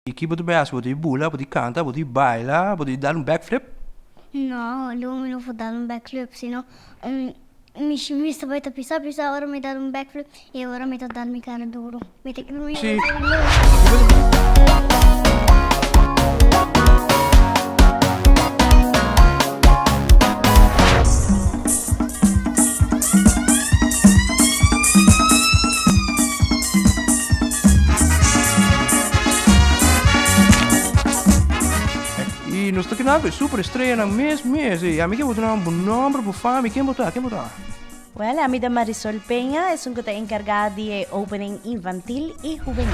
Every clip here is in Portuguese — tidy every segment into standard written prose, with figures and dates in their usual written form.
Aqui pode bailar, pode bula, pode cantar, pode bailar, pode dar backflip. No, não vou dar backflip, senão me vai pisar, agora me dar backflip e agora me dar minha cara duro. Me tem que dormir. Sim. E nós estamos aqui super estreia na mês. E a mim que eu vou dar um nome para família, quem botar? Well, a mida Marisol Peña es un que está encargada de opening infantil y juvenil.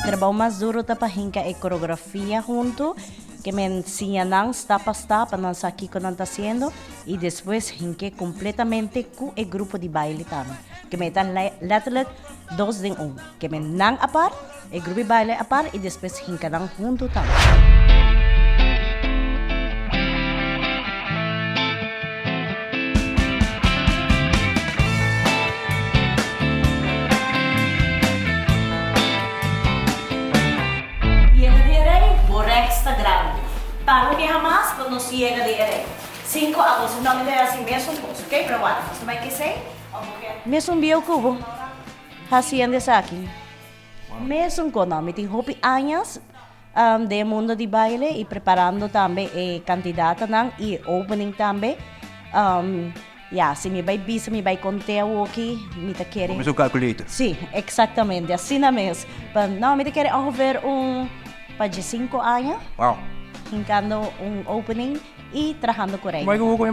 Trabajo más duro para hinka e coreografía junto, que me enseñan step a step a aquí con está haciendo y después hinke completamente con el grupo de baile también. Que me dan letterlijk 2 in 1. Que me nang apart, el grupo de baile apart y después hinka dan junto también. Para que jamás cuando se llega de ERE. 5 agosto, no me debe así mesmo, ok? Pero bueno, você vai que sei? Mesmo bio cubo. Hacienda aqui. Mesmo com nome, tem hopi anos de mundo de baile e preparando também candidata não e opening também. Se me vai bisa, me vai contar aqui, me tá querendo. Começou o calculator. Sim, exatamente, assim na mesmo. Não, me tá querendo ongeveer para de 5 anos. Wow. Hincando opening e trabajando com ele. Como é que eu vou comer,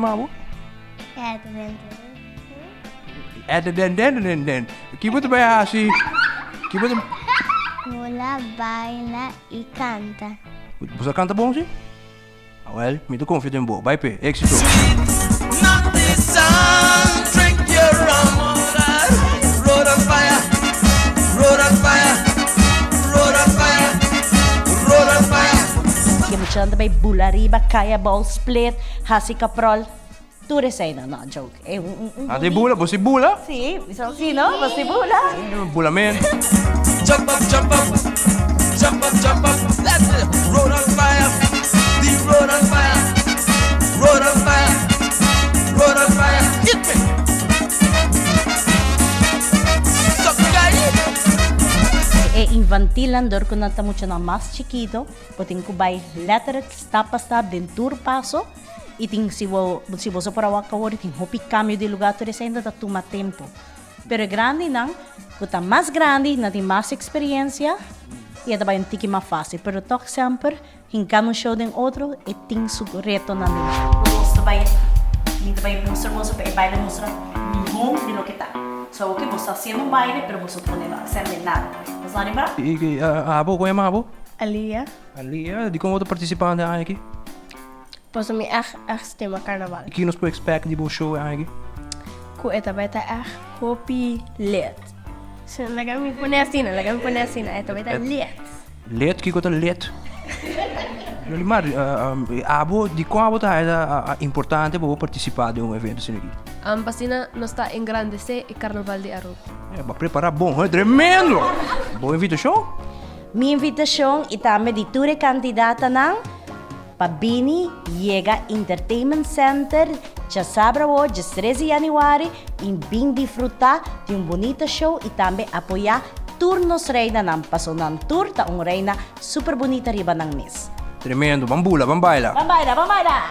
Den. Aqui pode bailar assim. Aqui pode... Pula, baila e canta. Você canta bom, sim? Well, me tô confiante em boa. Vai, pé. Éxito. Not this song, drink your rum, road on fire, road on fire, road on fire, road on fire. Que me chama também bula riba, caia ball split, hasi caprol. Tudo isso aí, não, joke. É de bula? Você bula? Sim, sim, não? Você bula? Bula, man. Jump up, jump up, jump up, jump up. That's it. Road on fire, the road on fire, road on fire, road on fire. Hit me. Stop, guys. Infantil andor quando está muito mais chiquito, porque tem que vai letra step a step dentro passo e tem se você para o acabou tem hopi cambio de lugar tudo isso ainda tá toma tempo. Pero grande não, quando mais grande, não tem mais experiência e é também um tique mais fácil. Pero toch sempre, em cada show de outro, e tem seu reto na mente. Você vai mostrar para o baile mostrar bom de lo que tá. So, okay, você está fazendo baile, pero você pode fazer nada. Você lembra? E abo, como é abo? Alia. Ali, de como outro participante aqui? Posso me echt tema carnaval. Aqui nós podemos expect de bom show aqui. Ku eta beta echt hopi let. So lagami punesina, eta beta let. Let, que coisa let. Mas abo, de como tá é importante para participar de evento assim aqui. Pasina nos está engrandecer o carnaval de Aruba. Para preparar bom, é tremendo. Boa invitação. Minha invitação e também de toda candidata não para Bini Yega Entertainment Center, Diasabra, dia 13 de Januari, em bem disfrutar de bonito show e também apoiar turnos reina não passou na tour tá reina super bonita riba ng Miss. Tremendo, vamos bula, vamos bailar. Vamos bailar.